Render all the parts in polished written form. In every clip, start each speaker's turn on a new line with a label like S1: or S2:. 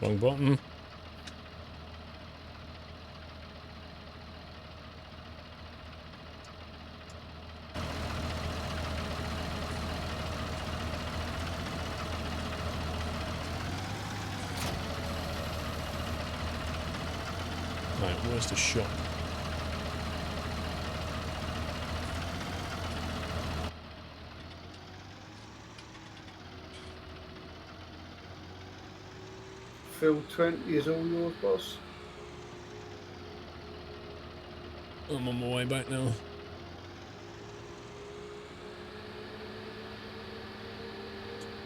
S1: Wrong button. Right, where's the shop?
S2: Phil 20 is all yours, boss.
S1: I'm on my way back now.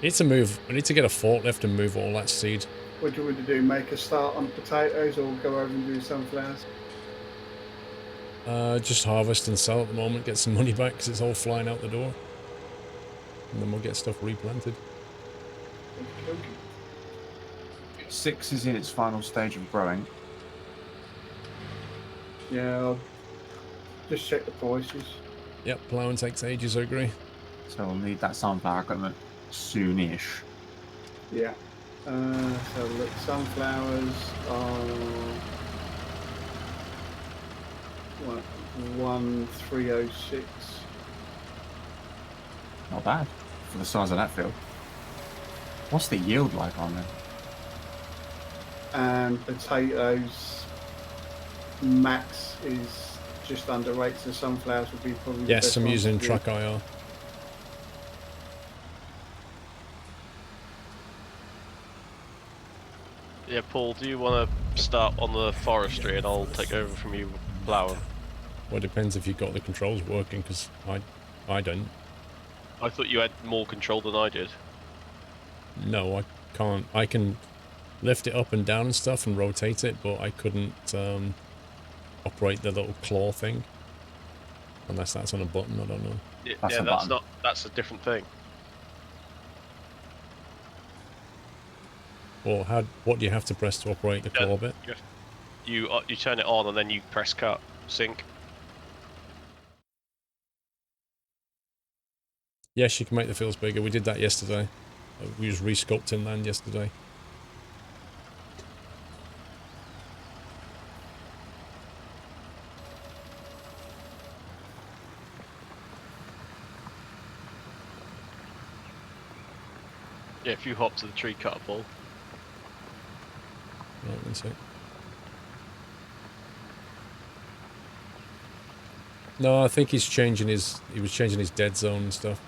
S1: I need to move. I need to get a forklift and move all that seed.
S2: What do you want to do? Make a start on potatoes or go over and do sunflowers?
S1: Just harvest and sell at the moment. Get some money back because it's all flying out the door. And then we'll get stuff replanted.
S3: 6 is in its final stage of growing.
S2: Yeah, I'll just check the prices.
S1: Yep, ploughing takes ages, I agree.
S3: So we'll need that sunflower equipment soonish.
S2: Yeah. So look, sunflowers are 1306.
S3: Not bad for the size of that field. What's the yield like on them?
S2: And potatoes max is just under 8, so sunflowers would be probably
S1: Yes,
S2: the best
S1: I'm
S2: one
S1: using
S2: to do.
S1: truck IR.
S4: Yeah, Paul, do you want to start on the forestry and I'll take over from you ploughing?
S1: Well, it depends if you've got the controls working, because I don't.
S4: I thought you had more control than I did.
S1: No, I can't. I can lift it up and down and stuff and rotate it, but I couldn't operate the little claw thing. Unless that's on a button, I don't know.
S4: Yeah, that's a different thing.
S1: Or what do you have to press to operate the claw bit?
S4: You turn it on and then you press cut, sync.
S1: Yes, you can make the fields bigger. We did that yesterday. We was resculpting land yesterday.
S4: Yeah, if you hop to the tree cutter, Paul.
S1: Right, 1 sec. No, I think he was changing his dead zone and stuff.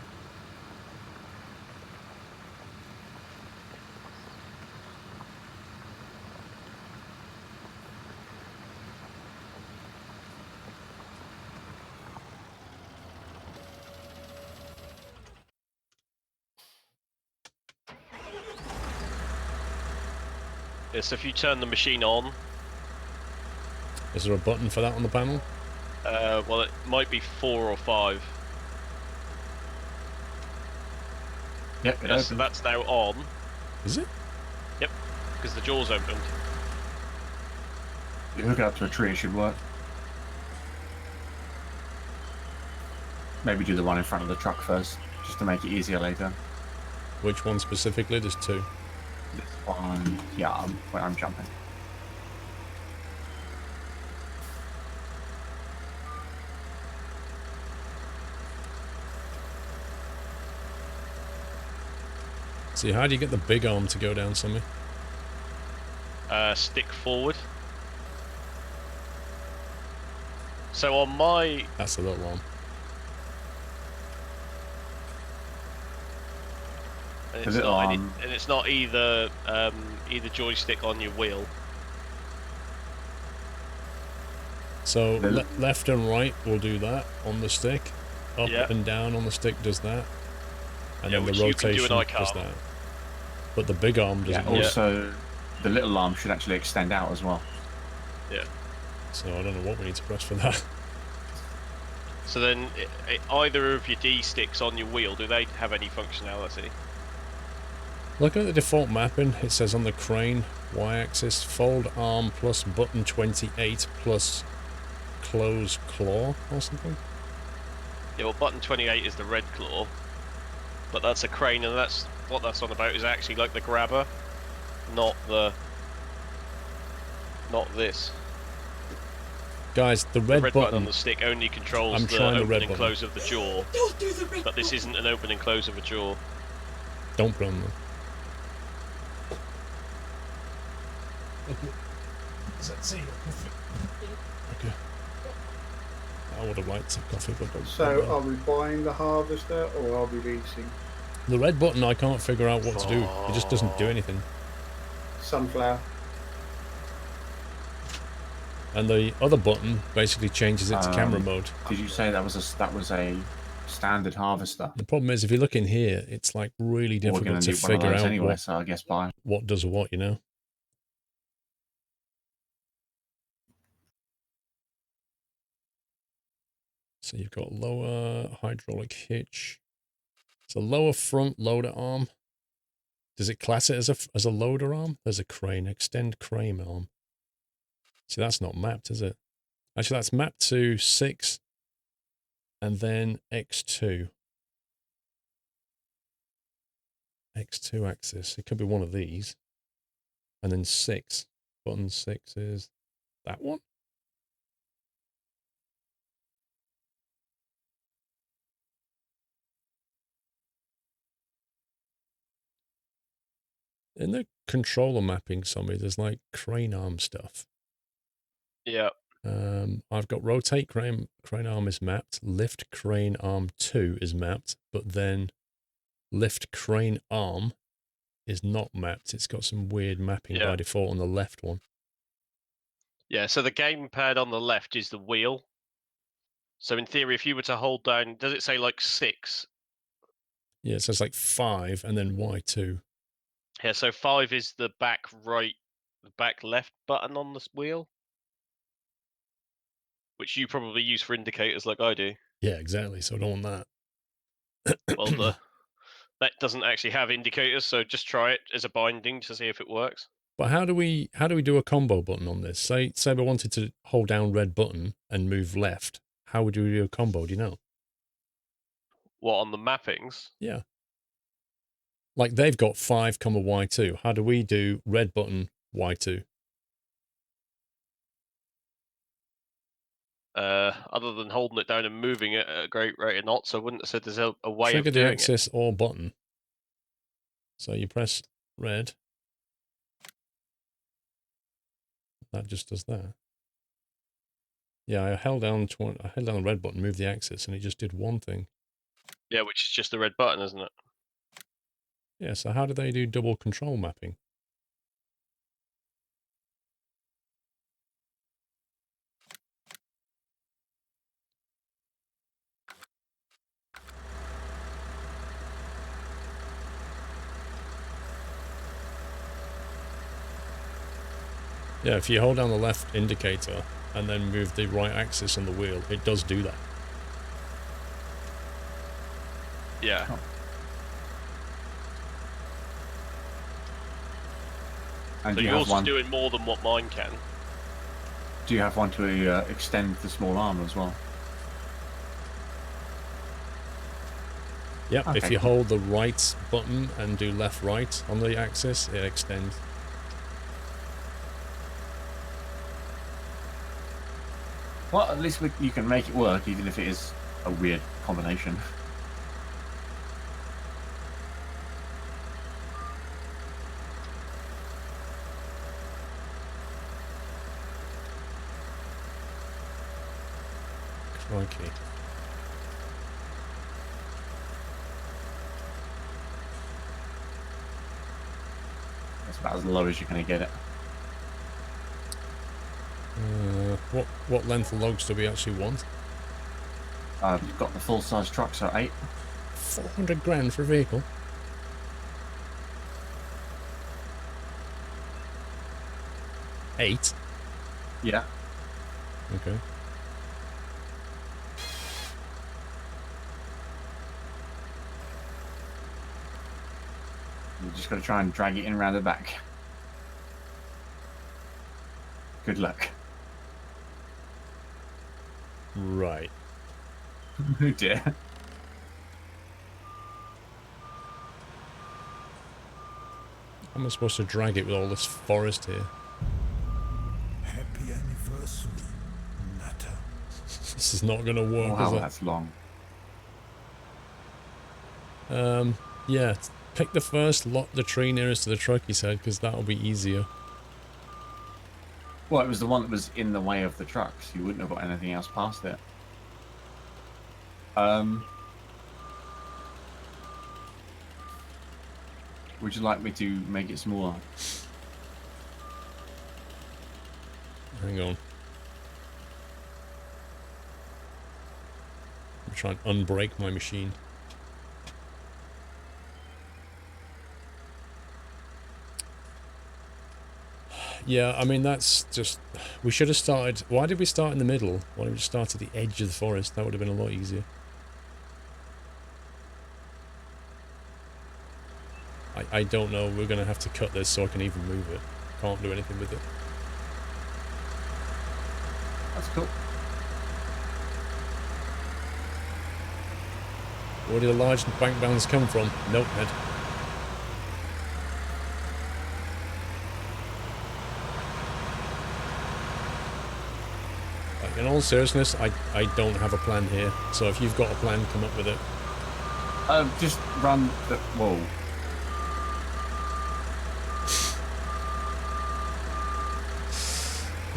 S4: Yeah, so if you turn the machine on...
S1: Is there a button for that on the panel?
S4: Well, it might be 4 or 5.
S3: Yep,
S4: So that's now on.
S1: Is it?
S4: Yep, because the jaw's opened.
S3: You hook it up to a tree, it should work. Maybe do the one in front of the truck first, just to make it easier later.
S1: Which one specifically? There's 2.
S3: This one, yeah, I'm jumping.
S1: See, how do you get the big arm to go down, Sammy?
S4: Stick forward. So on my...
S1: That's a little arm.
S4: And it's not either joystick on your wheel.
S1: So left and right will do that on the stick. Up and down on the stick does that. And then the rotation does that. But the big arm doesn't.
S3: Yeah, also the little arm should actually extend out as well.
S4: Yeah.
S1: So I don't know what we need to press for that.
S4: So then, either of your D sticks on your wheel, do they have any functionality?
S1: Looking at the default mapping, it says on the crane y-axis fold arm plus button 28 plus close claw or something.
S4: Yeah, well, button 28 is the red claw, but that's a crane, and that's what that's on about. Is actually like the grabber, not the not this.
S1: Guys, the
S4: The
S1: red,
S4: button on the stick only controls
S1: I'm
S4: the
S1: trying the
S4: open
S1: red
S4: and
S1: button.
S4: close of the jaw.
S5: Don't do the red
S4: But this
S5: button.
S4: isn't an open and close of a jaw.
S1: Don't put on them. Does that see your coffee? Okay. I would have liked some coffee, but don't.
S2: So are we buying the harvester or are we leasing?
S1: The red button, I can't figure out what to do. It just doesn't do anything.
S2: Sunflower.
S1: And the other button basically changes it to camera mode.
S3: Did you say that was a standard harvester?
S1: The problem is, if you look in here, it's like really
S3: Well, we're going
S1: difficult
S3: to
S1: to
S3: need one of
S1: figure
S3: those
S1: out
S3: anyway, so I guess buy.
S1: what does what, you know? So you've got lower hydraulic hitch. It's a lower front loader arm. Does it class it as a loader arm? There's a crane, extend crane arm. See, that's not mapped, is it? Actually, that's mapped to 6 and then X2. X2 axis. It could be one of these. And then 6. Button 6 is that one? In the controller mapping, there's like crane arm stuff.
S4: Yeah.
S1: I've got rotate crane arm is mapped. Lift crane arm 2 is mapped, but then lift crane arm is not mapped. It's got some weird mapping by default on the left one.
S4: Yeah, so the gamepad on the left is the wheel. So in theory, if you were to hold down, does it say like 6?
S1: Yeah, it says like 5 and then Y2.
S4: Yeah, so 5 is the back right, the back left button on the wheel, which you probably use for indicators like I do.
S1: Yeah, exactly. So I don't want that.
S4: Well, that doesn't actually have indicators, so just try it as a binding to see if it works.
S1: But how do we do a combo button on this? Say I wanted to hold down red button and move left. How would you do a combo? Do you know?
S4: What, on the mappings?
S1: Yeah. Like they've got 5, Y2. How do we do red button Y2?
S4: Other than holding it down and moving it at a great rate of knots, I wouldn't have said there's a way
S1: Trigger
S4: of
S1: the
S4: doing
S1: axis or button. So you press red. That just does that. Yeah, I held down the red button, moved the axis, and it just did one thing.
S4: Yeah, which is just the red button, isn't it?
S1: Yeah, so how do they do double control mapping? Yeah, if you hold down the left indicator and then move the right axis on the wheel, it does do that.
S4: Yeah.
S3: Oh. And
S4: So
S3: do you
S4: yours
S3: have
S4: is
S3: one?
S4: doing more than what mine can.
S3: Do you have one to extend the small arm as well?
S1: Yep,
S3: Okay,
S1: if you
S3: cool.
S1: hold the right button and do left-right on the axis, it extends.
S3: Well, at least you can make it work, even if it is a weird combination.
S1: Crikey.
S3: That's about as low as you're going to get it.
S1: What length of logs do we actually want?
S3: I've got the full-size truck, so 8.
S1: 400 grand for a vehicle? Eight?
S3: Yeah.
S1: Okay.
S3: You just got to try and drag it in around the back. Good luck.
S1: Right.
S3: Oh dear.
S1: How am I supposed to drag it with all this forest here? This is not going to work,
S3: Wow,
S1: is it?
S3: that's long.
S1: Yeah, pick the first lot, the tree nearest to the truck, he said, because that'll be easier.
S3: Well, it was the one that was in the way of the trucks. You wouldn't have got anything else past it. Would you like me to make it smaller?
S1: Hang on. I'm trying to unbrake my machine. Yeah, I mean, that's just... We should have started... Why did we start in the middle? Why didn't we just start at the edge of the forest? That would have been a lot easier. I don't know. We're going to have to cut this so I can even move it. Can't do anything with it.
S3: That's cool.
S1: Where did the large bank balance come from? Notepad. Like, in all seriousness, I don't have a plan here. So if you've got a plan, come up with it.
S3: Just run the... Whoa.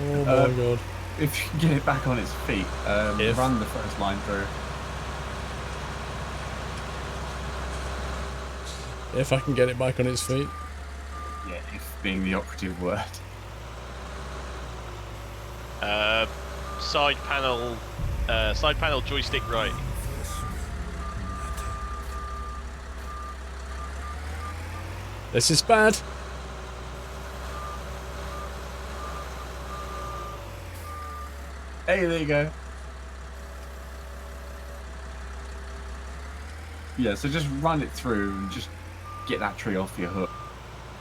S1: Oh my god.
S3: If you can get it back on its feet, run the first line through.
S1: If I can get it back on its feet.
S3: Yeah, if being the operative word.
S4: Side panel joystick right.
S1: This is bad.
S3: Hey, there you go. Yeah, so just run it through and just get that tree off your hook.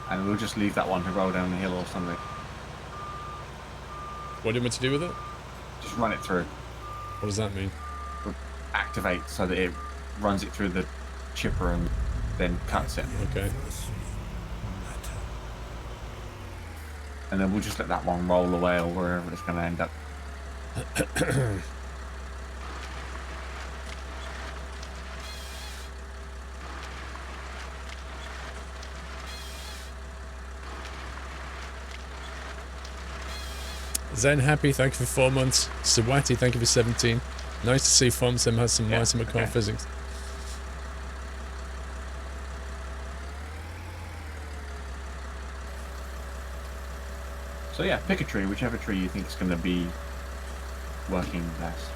S3: And we'll just leave that one to roll down the hill or something.
S1: What do you want me to do with it?
S3: Just run it through.
S1: What does that mean?
S3: Activate so that it runs it through the chipper and then cuts it.
S1: Okay.
S3: And then we'll just let that one roll away or wherever it's going to end up.
S1: Zen Happy, thank you for 4 months. Sawati, thank you for 17. Nice to see FomSim has some nice car physics.
S3: So yeah, pick a tree, whichever tree you think is going to be working best.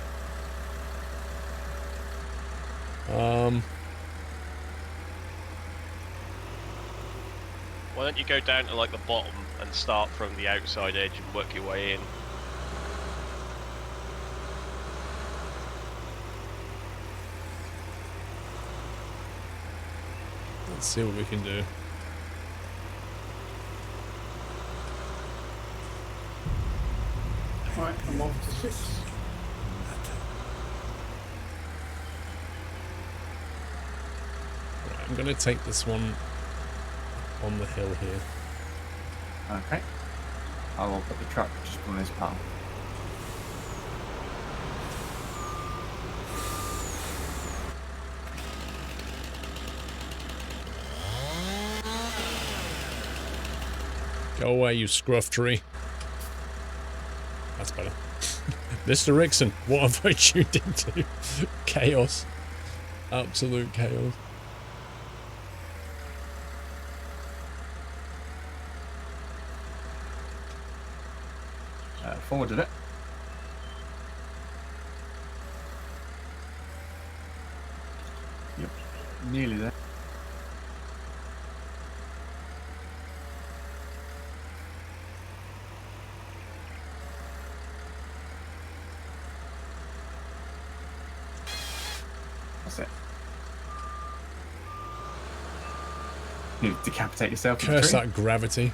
S4: Why don't you go down to like the bottom and start from the outside edge and work your way in?
S1: Let's see what we can do.
S2: Right, I'm off to 6.
S1: Right, I'm going to take this one on the hill here.
S3: Okay. I will put the truck just on this path.
S1: Go away, you scruff tree. That's better. Mr. Rickson, what have I tuned into? Chaos. Absolute chaos.
S3: Forwarded it. Yep. Nearly there. That's it. You decapitate yourself with the
S1: Curse
S3: tree.
S1: that gravity.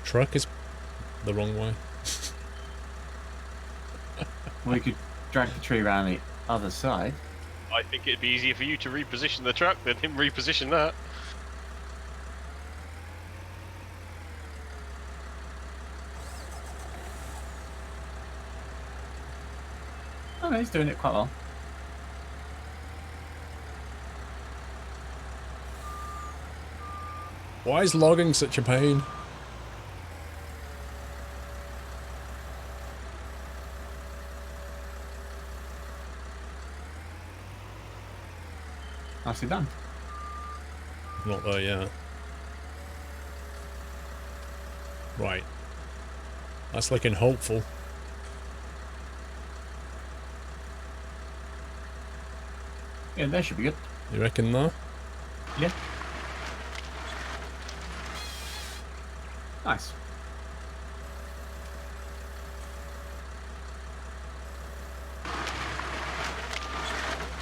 S1: truck is the wrong way.
S3: We could drag the tree around the other side.
S4: I think it'd be easier for you to reposition the truck than him reposition that.
S3: Oh no, he's doing it quite well.
S1: Why is logging such a pain?
S3: Nicely done.
S1: Not there yet. Right. That's looking hopeful.
S3: Yeah, that should be good.
S1: You reckon though?
S3: Yeah. Nice.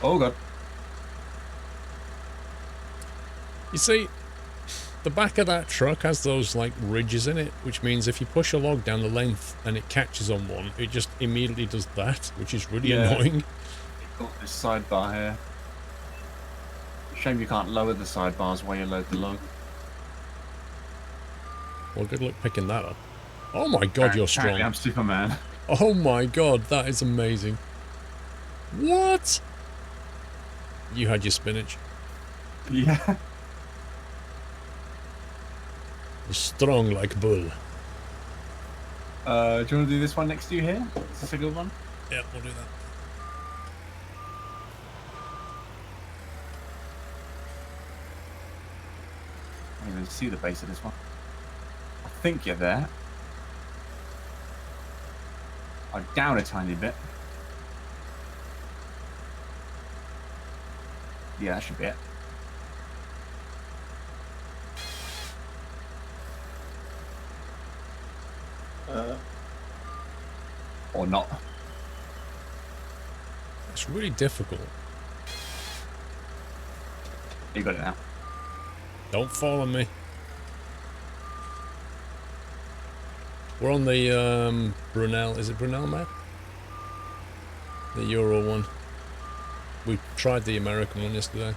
S3: Oh god.
S1: You see, the back of that truck has those like ridges in it, which means if you push a log down the length and it catches on one, it just immediately does that, which is really annoying.
S3: Got this sidebar here. Shame you can't lower the sidebars while you load the log.
S1: Well, good luck picking that up. Oh my god, you're strong.
S3: Apparently I'm Superman.
S1: Oh my god, that is amazing. What? You had your spinach.
S3: Yeah.
S1: Strong like bull.
S3: Do you want to do this one next to you here? Is this a good one?
S1: Yeah, we'll do that.
S3: I don't even see the base of this one. I think you're there. I'm down a tiny bit. Yeah, that should be it. Or not.
S1: It's really difficult.
S3: You got it now.
S1: Don't fall on me. We're on the Brunel. Is it Brunel map? The Euro one. We tried the American one yesterday.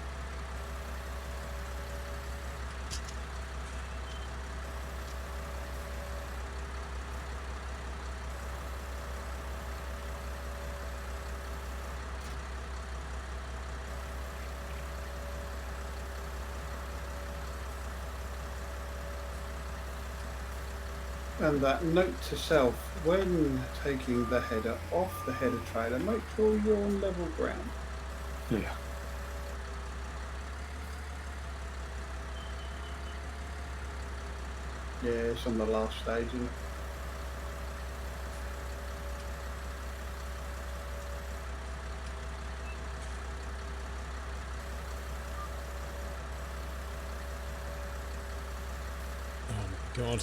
S2: And that note to self, when taking the header off the header trailer, make sure you're on level ground.
S3: Yeah.
S2: Yeah, it's on the last stage, isn't it?
S1: Oh my god.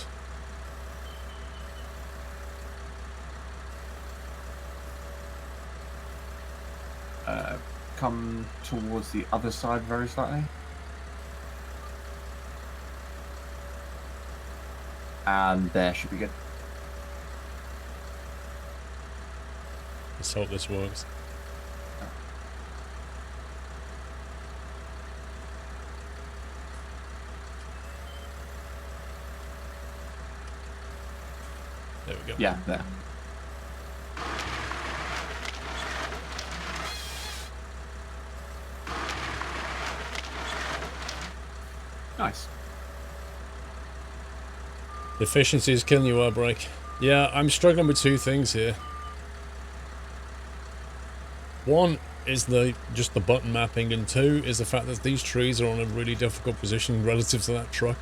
S3: Come towards the other side very slightly. And there should be good.
S1: Let's hope this works. There we go.
S3: Yeah, there. Nice.
S1: Efficiency is killing you, Outbreak. Yeah, I'm struggling with two things here. One is just the button mapping, and two is the fact that these trees are on a really difficult position relative to that truck.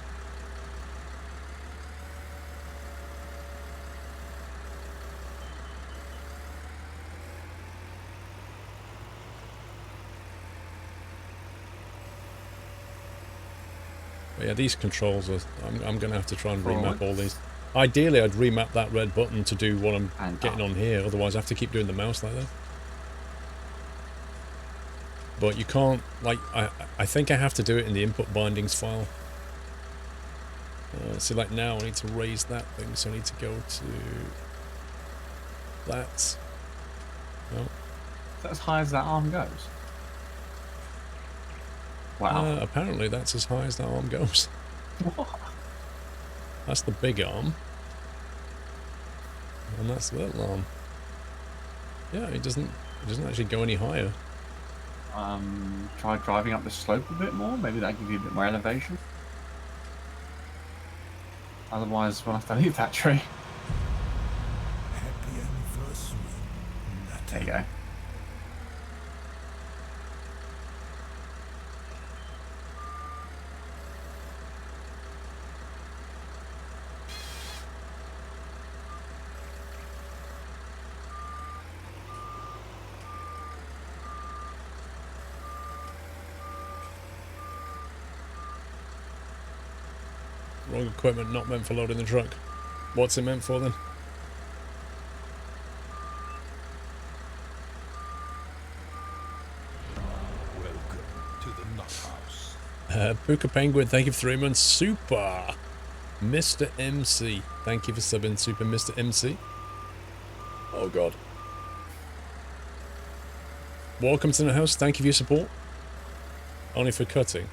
S1: But yeah, these controls are... I'm going to have to try and remap all these. Ideally, I'd remap that red button to do what I'm getting on here. Otherwise, I have to keep doing the mouse like that. But you can't... Like, I think I have to do it in the input bindings file. So like now I need to raise that thing, so I need to go to that. No.
S3: Is that as high as that arm goes? Wow.
S1: Apparently that's as high as that arm goes.
S3: What?
S1: That's the big arm. And that's the little arm. Yeah, it doesn't actually go any higher.
S3: Try driving up the slope a bit more. Maybe that'll give you a bit more elevation. Otherwise, we'll have to leave that tree.
S5: Happy anniversary.
S3: There you go.
S1: Wrong equipment, not meant for loading the truck. What's it meant for then?
S5: Welcome to the Nut House.
S1: Puka Penguin, thank you for 3 months. Super! Mr. MC, thank you for subbing, Super Mr. MC. Oh god. Welcome to the house, thank you for your support. Only for cutting.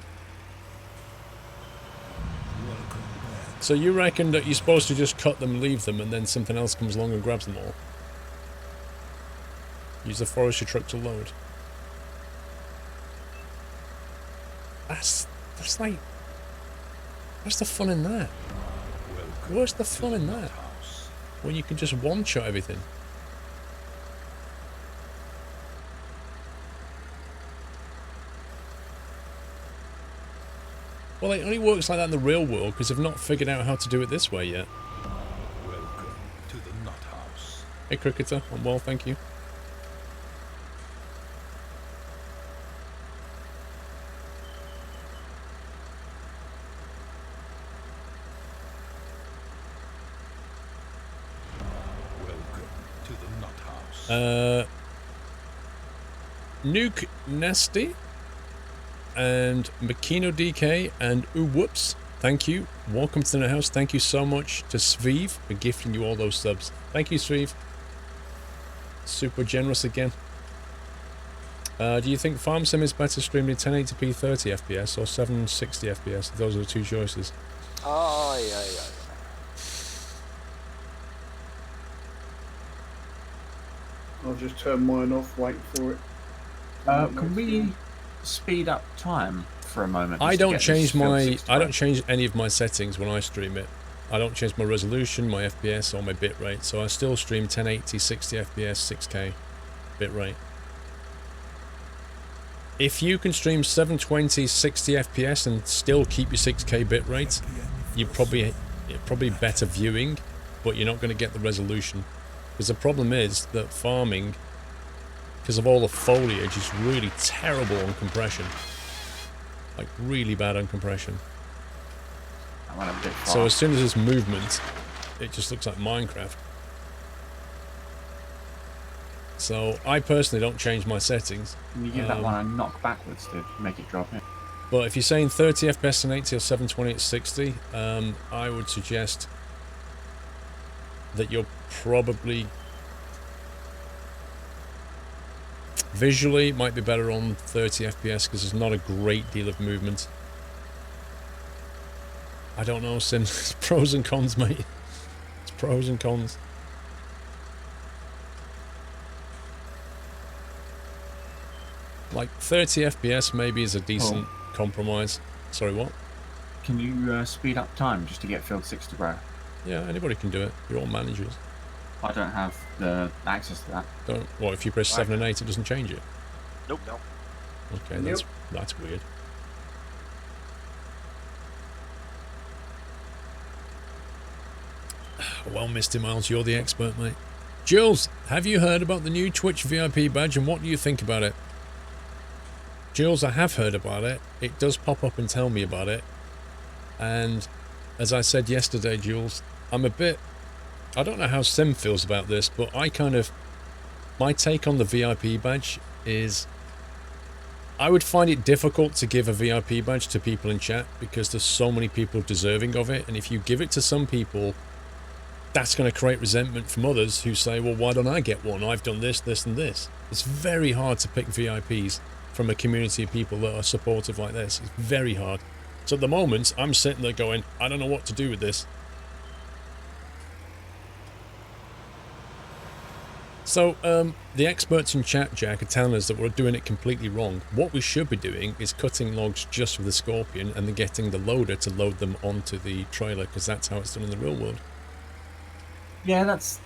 S5: Welcome back.
S1: So you reckon that you're supposed to just cut them, leave them, and then something else comes along and grabs them all? Use the forestry truck to load. That's like... What's the fun in that?
S5: Welcome
S1: Where's the
S5: to
S1: fun in
S5: Nut
S1: that?
S5: House.
S1: When you can just one-shot everything. Well, it only works like that in the real world because they've not figured out how to do it this way yet.
S5: Welcome to the Nut House.
S1: Hey, Cricketer, I'm well, thank you.
S5: Welcome to the Nut House.
S1: Nuke Nasty and Makino DK and Ooh Whoops, thank you. Welcome to the house. Thank you so much to Sveev for gifting you all those subs. Thank you, Sveev. Super generous again. Do you think Farm Sim is better streamed in 1080p 30 FPS or 760 FPS? Those are the two choices.
S6: Oh, yeah.
S2: I'll just turn mine off, wait for it.
S3: Can we speed up time for a moment?
S1: I
S3: just to
S1: don't
S3: get this
S1: change
S3: filled
S1: my
S3: 60
S1: I don't
S3: right?
S1: change any of my settings when I stream it. I don't change my resolution, my FPS or my bitrate, so I still stream 1080 60 FPS 6K bitrate. If you can stream 720 60 FPS and still keep your 6K bitrate, you're probably better viewing, but you're not going to get the resolution. Because the problem is that farming, because of all the foliage, is really terrible on compression. Like really bad on compression.
S3: I went a bit far.
S1: So as soon as there's movement, it just looks like Minecraft. So I personally don't change my settings.
S3: Can you give that one a knock backwards to make it drop in?
S1: But if you're saying 30 FPS and 80 or 720 at 60, I would suggest that you're probably visually might be better on 30 FPS because there's not a great deal of movement. I don't know, Sim. It's pros and cons, mate. It's pros and cons. Like 30 FPS maybe is a decent compromise. Sorry, what?
S3: Can you speed up time just to get filled 60 bro?
S1: Yeah, anybody can do it. You're all managers.
S3: I don't have the access to that.
S1: Don't. Well, if you press 7 and 8, it doesn't change it.
S4: Nope. No.
S1: Okay, that's weird. Well, Mr. Miles, you're the expert, mate. Jules, have you heard about the new Twitch VIP badge and what do you think about it? Jules, I have heard about it. It does pop up and tell me about it. And as I said yesterday, Jules, I'm a bit... I don't know how Sim feels about this, but I kind of... My take on the VIP badge is... I would find it difficult to give a VIP badge to people in chat because there's so many people deserving of it, and if you give it to some people, that's going to create resentment from others who say, well, why don't I get one? I've done this, this, and this. It's very hard to pick VIPs from a community of people that are supportive like this. It's very hard. So at the moment, I'm sitting there going, I don't know what to do with this. So, the experts in chat, Jack, are telling us that we're doing it completely wrong. What we should be doing is cutting logs just for the Scorpion and then getting the loader to load them onto the trailer, because that's how it's done in the real world.
S3: Yeah, that's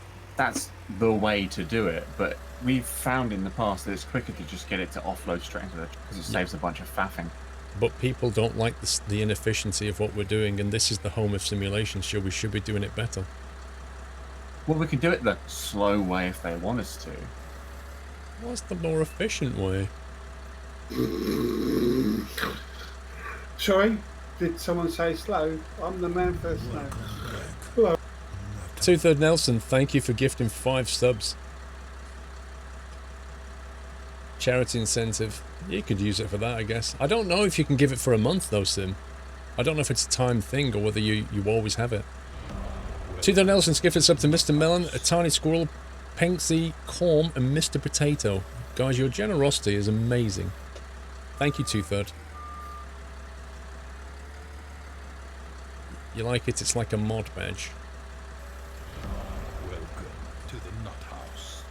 S3: the way to do it, but we've found in the past that it's quicker to just get it to offload straight into the... because it saves a bunch of faffing.
S1: But people don't like the inefficiency of what we're doing, and this is the home of simulation, so we should be doing it better.
S3: Well, we can do it the slow way if they want us to.
S1: What's the more efficient way?
S2: Sorry, did someone say slow? I'm the man for slow. Hello.
S1: 2/3 Nelson, thank you for gifting 5 subs. Charity incentive. You could use it for that, I guess. I don't know if you can give it for a month, though, Sim. I don't know if it's a time thing or whether you always have it. 2/3 Nelson's gifted sub to Mr. Melon, a tiny squirrel, Pinksy, Corm, and Mr. Potato. Guys, your generosity is amazing. Thank you, 2/3. You like it? It's like a mod badge.
S5: Welcome to the Nut House.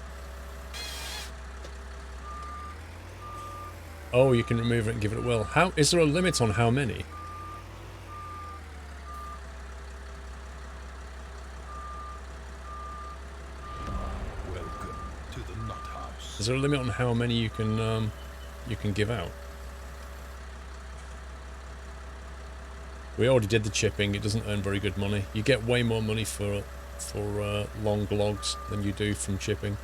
S1: Oh, you can remove it and give it a whirl. How is there a limit on how many?
S5: Welcome to the Nut House.
S1: Is there a limit on how many you can give out? We already did the chipping. It doesn't earn very good money. You get way more money for long logs than you do from chipping.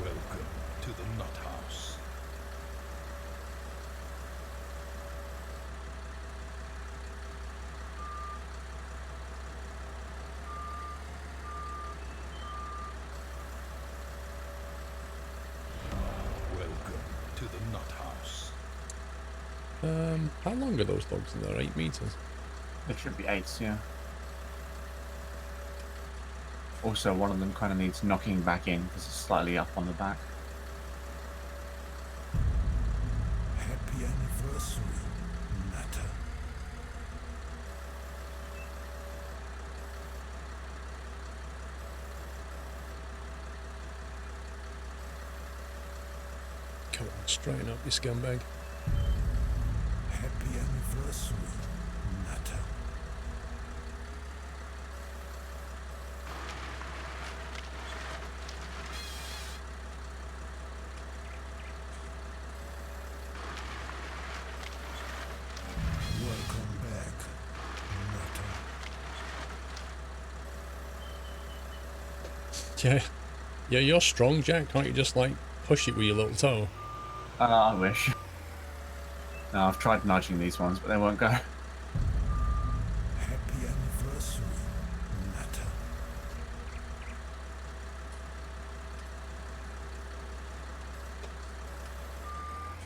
S5: Welcome to the Nut House. Welcome to the Nut House.
S1: How long are those logs in there? 8 meters.
S3: It should be 8s, yeah. Also, one of them kind of needs knocking back in because it's slightly up on the back.
S5: Happy anniversary, Nutter.
S1: Come on, straighten up, you scumbag.
S5: Happy anniversary, Nutter. Welcome back, Nutter.
S1: Yeah, yeah, you're strong, Jack. Can't you just like push it with your little toe?
S3: I wish. No, I've tried nudging these ones, but they won't go.
S5: Happy anniversary, Nutter.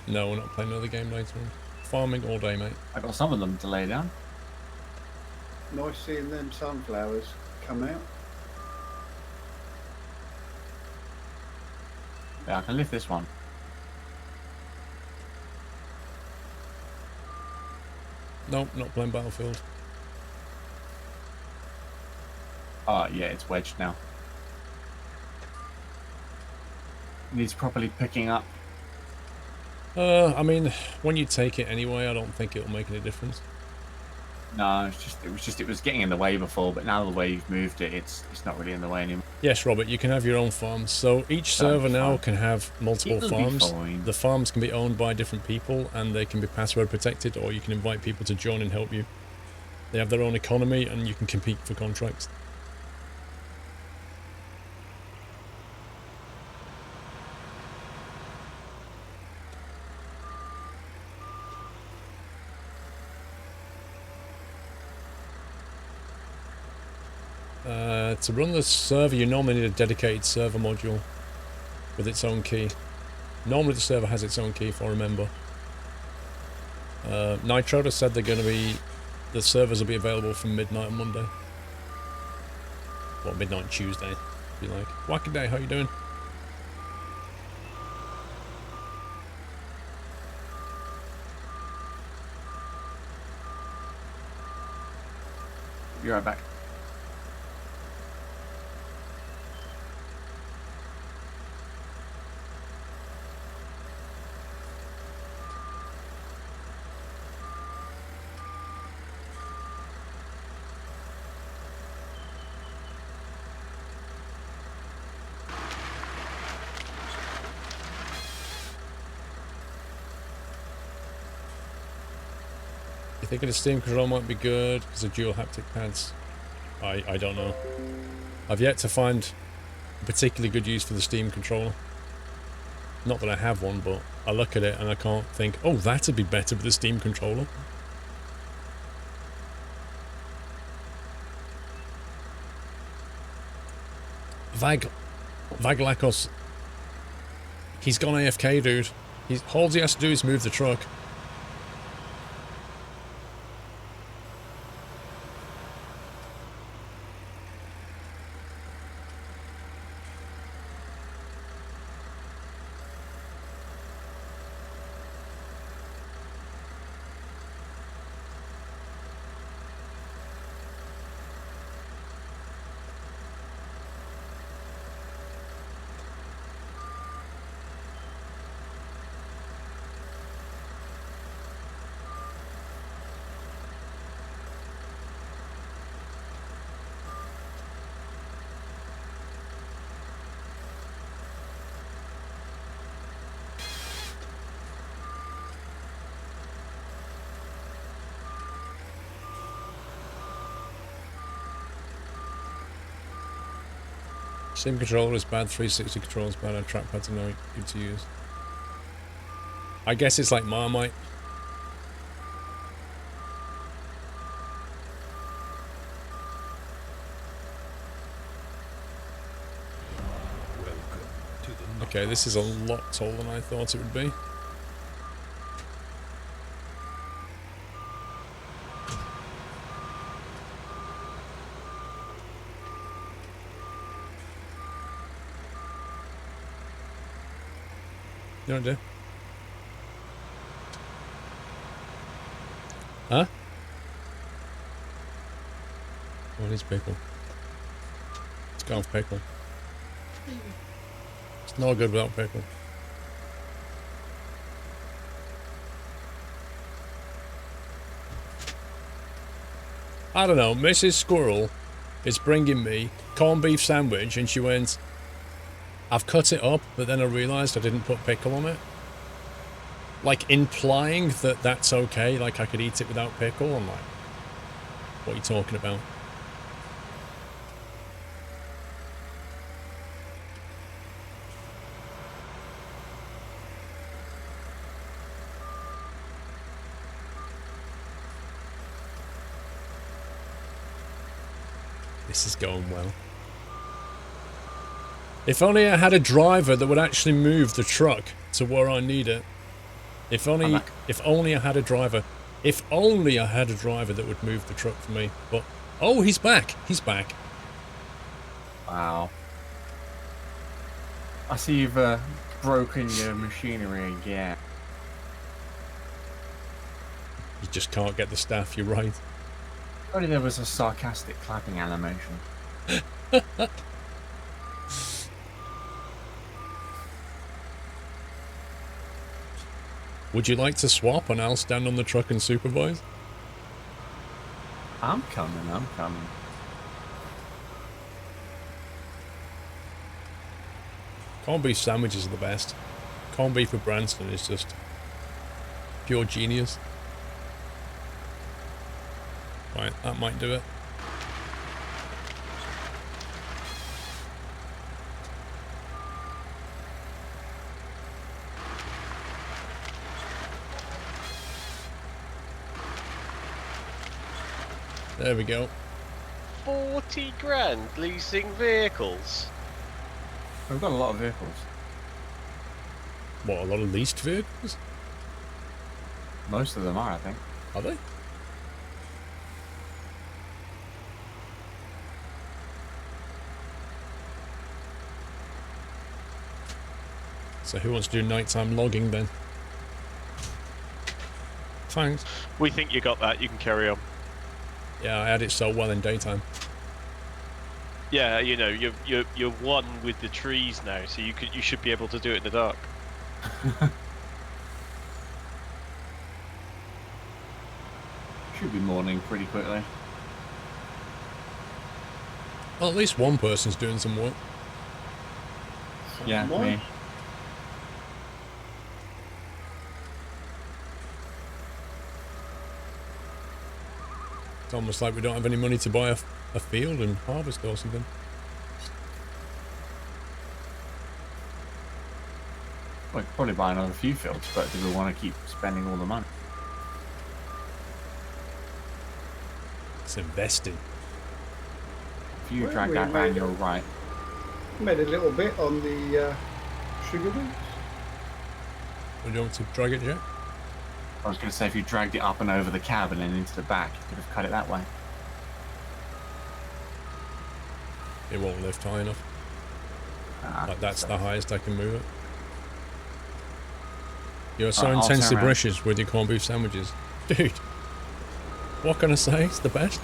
S1: No, we're not playing another game later on. Farming all day, mate.
S3: I got some of them to lay down.
S2: Nice seeing them sunflowers come out.
S3: Yeah, I can lift this one.
S1: Nope, not playing Battlefield.
S3: Oh, yeah, it's wedged now. Needs properly picking up.
S1: I mean, when you take it anyway, I don't think it'll make any difference.
S3: No, it was getting in the way before, but now the way you've moved it, it's not really in the way anymore.
S1: Yes, Robert, you can have your own farms. So each server now can have multiple
S3: It'll be
S1: farms.
S3: fine.
S1: The farms can be owned by different people, and they can be password protected, or you can invite people to join and help you. They have their own economy, and you can compete for contracts. To run the server, you normally need a dedicated server module with its own key. Normally the server has its own key, if I remember. Nitro has said they're going to be... The servers will be available from midnight on Monday. Well, midnight on Tuesday, if you like. Wackaday, how you doing?
S3: Be right back.
S1: You thinking a Steam control might be good because of dual haptic pads? I don't know. I've yet to find a particularly good use for the Steam controller. Not that I have one, but I look at it and I can't think, oh, that'd be better with the Steam controller. Vaglakos, he's gone AFK, dude. All he has to do is move the truck. Steam controller is bad, 360 controls bad, and trackpads are no good to use. I guess it's like Marmite.
S5: Welcome to the
S1: Okay, this is a lot taller than I thought it would be. You know what I do? Huh? What is pickle? Let's go with pickle. It's not good without pickle. I don't know, Mrs. Squirrel is bringing me corned beef sandwich and she went, I've cut it up, but then I realised I didn't put pickle on it. Like, implying that that's okay, like I could eat it without pickle. I'm like, what are you talking about? This is going well. If only I had a driver that would actually move the truck to where I need it. If only I had a driver. If only I had a driver that would move the truck for me. But, oh, he's back. He's back.
S3: Wow. I see you've broken your machinery again.
S1: You just can't get the staff, you're right.
S3: Only there was a sarcastic clapping animation.
S1: Would you like to swap and I'll stand on the truck and supervise?
S3: I'm coming, I'm coming.
S1: Corned beef sandwiches are the best. Corned beef with Branston is just pure genius. Right, that might do it. There we go.
S4: 40 grand leasing vehicles.
S3: We've got a lot of vehicles.
S1: What, a lot of leased vehicles?
S3: Most of them are, I think.
S1: Are they? So who wants to do nighttime logging then? Thanks.
S4: We think you got that. You can carry on.
S1: Yeah, I had it so well in daytime.
S4: Yeah, you know, you're one with the trees now, so you should be able to do it in the dark.
S3: Should be morning pretty quickly.
S1: Well, at least one person's doing some work.
S3: Yeah,
S2: What?
S3: me.
S1: It's almost like we don't have any money to buy a field and harvest or something.
S3: We could probably buy another few fields, but do we want to keep spending all the money?
S1: It's investing.
S3: If you
S2: Well,
S3: drag
S2: we
S3: that
S2: made
S3: down,
S2: it.
S3: you're right.
S2: Made a little bit on the sugar beets.
S1: Would you want to drag it, Jack?
S3: I was going to say, if you dragged it up and over the cab and then into the back, you could have cut it that way.
S1: It won't lift high enough. Like that's the highest I can move it. You're so
S3: Right, I'll
S1: intensely
S3: turn around.
S1: precious with your corned beef sandwiches. Dude, what can I say? It's the best.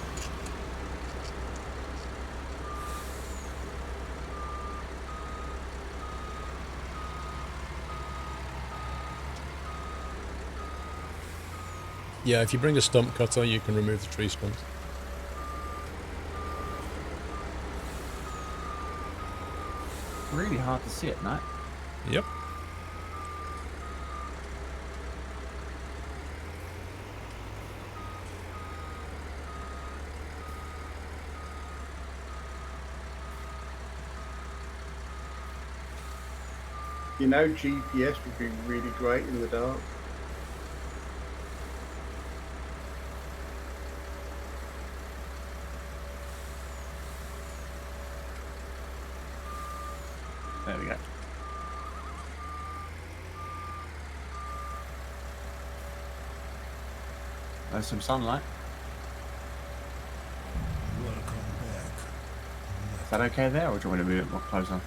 S1: Yeah, if you bring a stump cutter, you can remove the tree stumps.
S3: Really hard to see at night.
S1: Yep.
S2: You know, GPS would be really great in the dark.
S3: There we go. There's some sunlight.
S5: Welcome back.
S3: Is that okay there, or do you want me to move it more closer?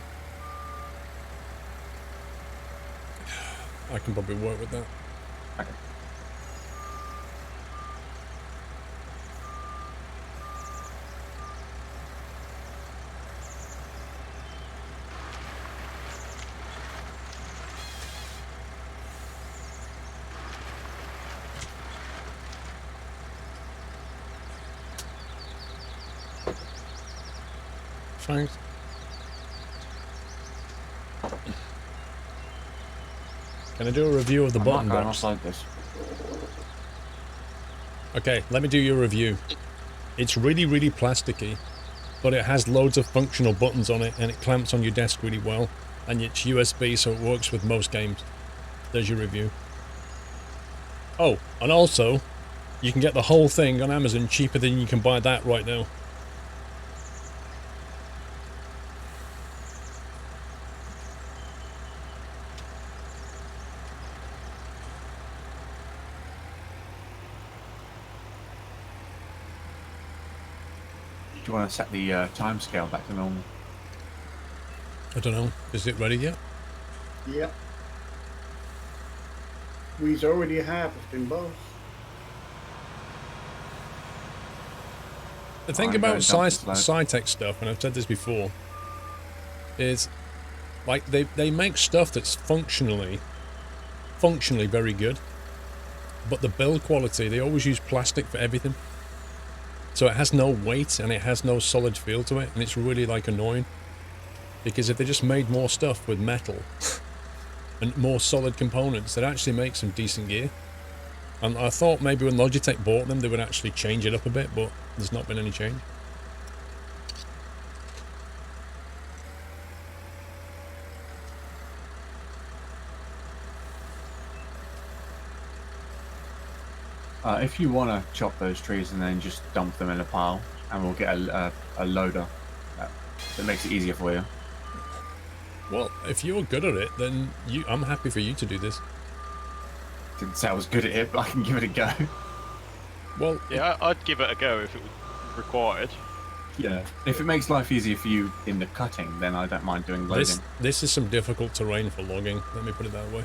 S1: I can probably work with that.
S3: Okay.
S1: Thanks. Can I do a review of the
S3: I'm
S1: button
S3: not going
S1: box?
S3: offload this.
S1: Okay, let me do your review. It's really, really plasticky, but it has loads of functional buttons on it, and it clamps on your desk really well. And it's USB, so it works with most games. There's your review. Oh, and also, you can get the whole thing on Amazon cheaper than you can buy that right now.
S3: Do you want to set the time scale back to normal?
S1: I don't know. Is it ready yet?
S2: Yep. We's already harvesting, boss.
S1: The thing
S3: I'm
S1: about
S3: going down this load.
S1: sci-tech stuff, and I've said this before, is like they make stuff that's functionally very good, but the build quality, they always use plastic for everything. So it has no weight and it has no solid feel to it, and it's really like annoying. Because if they just made more stuff with metal and more solid components, they'd actually make some decent gear. And I thought maybe when Logitech bought them, they would actually change it up a bit, but there's not been any change.
S3: If you want to chop those trees and then just dump them in a pile, and we'll get a loader that makes it easier for you.
S1: Well, if you're good at it, then I'm happy for you to do this.
S3: Didn't say I was good at it, but I can give it a go.
S1: Well,
S4: Yeah, I'd give it a go if it was required.
S3: Yeah. If it makes life easier for you in the cutting, then I don't mind doing loading.
S1: this is some difficult terrain for logging. Let me put it that way.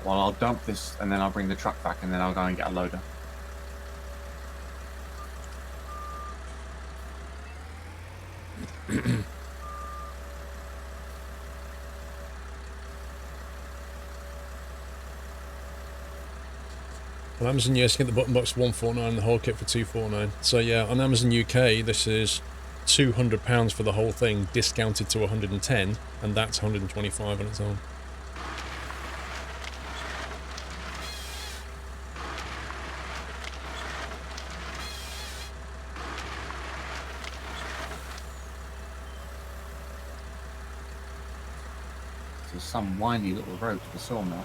S3: Well, I'll dump this, and then I'll bring the truck back, and then I'll go and get a loader.
S1: On Amazon US, you get the button box for $149 and the whole kit for $249. So yeah, on Amazon UK, this is £200 for the whole thing, discounted to 110, and that's 125 on its own.
S3: There's some windy little road to the sawmill.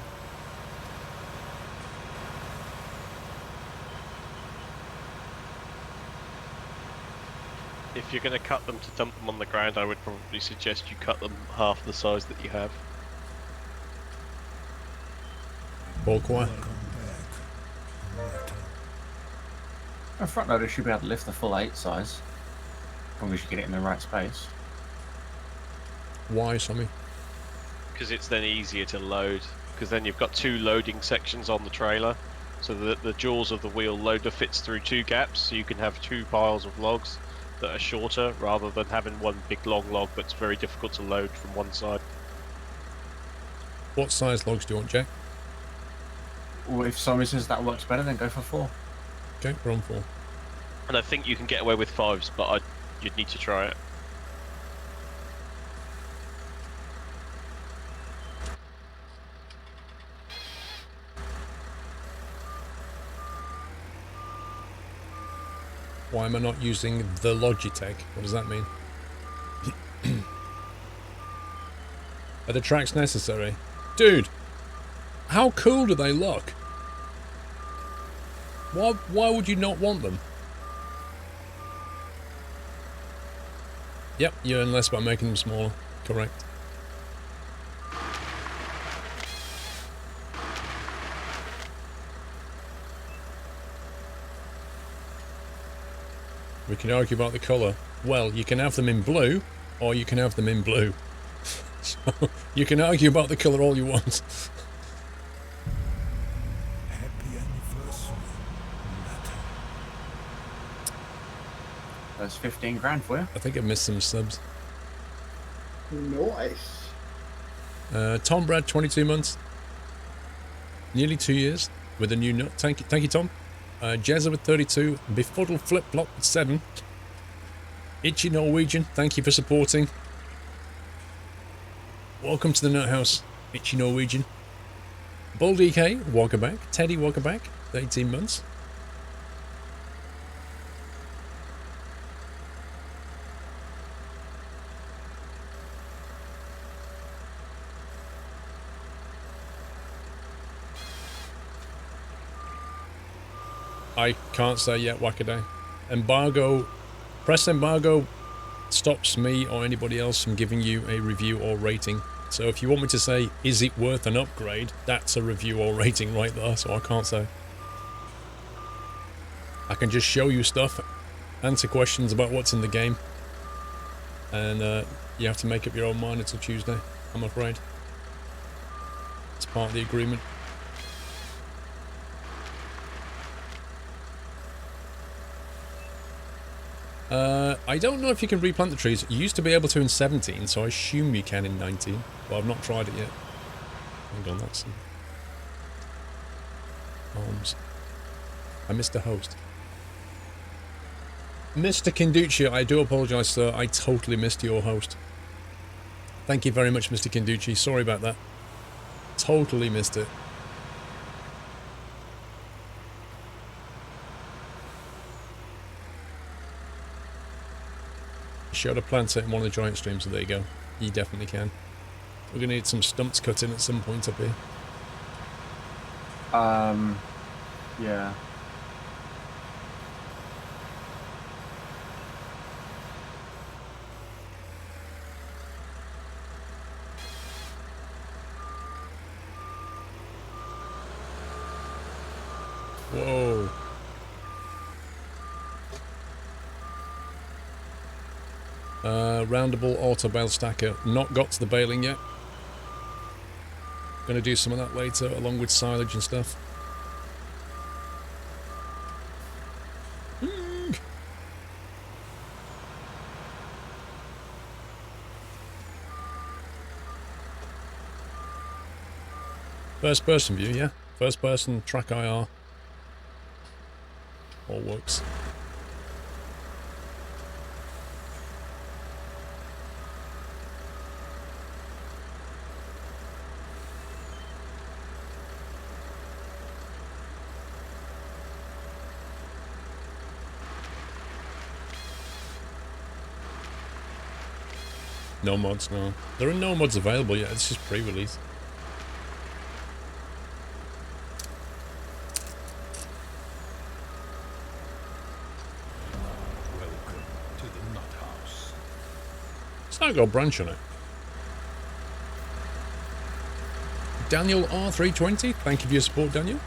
S4: If you're going to cut them to dump them on the ground, I would probably suggest you cut them half the size that you have.
S1: Pourquoi?
S3: A front loader should be able to lift the full 8 size, as long as you get it in the right space.
S1: Why, Sammy?
S4: Because it's then easier to load, because then you've got 2 loading sections on the trailer, so that the jaws of the wheel loader fits through 2 gaps, so you can have 2 piles of logs that are shorter, rather than having one big long log that's very difficult to load from one side.
S1: What size logs do you want, Jack?
S3: Well, if somebody says that works better, then go for 4.
S1: Okay, we're on 4.
S4: And I think you can get away with 5s, but you'd need to try it.
S1: Why am I not using the Logitech? What does that mean? Are the tracks necessary? Dude, how cool do they look? Why would you not want them? Yep, you earn less by making them smaller. Correct. We can argue about the colour. Well, you can have them in blue, or you can have them in blue. So, you can argue about the colour all you want.
S5: Happy anniversary, Nato.
S3: That's 15 grand for you.
S1: I think I missed some subs.
S2: Nice.
S1: Tom Brad, 22 months. Nearly 2 years with a new nut. Thank you, Tom. Jezza with 32. Befuddled Flip Flop with 7. Itchy Norwegian, thank you for supporting. Welcome to the Nut House, Itchy Norwegian. Bull DK, welcome back. Teddy, welcome back. 18 months. I can't say yet, Wackaday. Embargo, press embargo stops me or anybody else from giving you a review or rating. So if you want me to say, is it worth an upgrade, that's a review or rating right there, so I can't say. I can just show you stuff, answer questions about what's in the game, and you have to make up your own mind until Tuesday, I'm afraid. It's part of the agreement. I don't know if you can replant the trees. You used to be able to in 17, so I assume you can in 19, but I've not tried it yet. Hang on, that's arms. I missed a host. Mr. Kinducci, I do apologise, sir. I totally missed your host. Thank you very much, Mr. Kinducci. Sorry about that. Totally missed it. Showed a planter in one of the giant streams, so there you go. You definitely can. We're going to need some stumps cut in at some point up here.
S3: Yeah.
S1: Whoa. Roundable auto bale stacker. Not got to the baling yet. Gonna do some of that later, along with silage and stuff. First person view, yeah. First person, track IR. All works. No mods, no. There are no mods available yet, it's just pre-release.
S5: Welcome to the nut house.
S1: It's not got a branch on it. Daniel R320, thank you for your support, Daniel.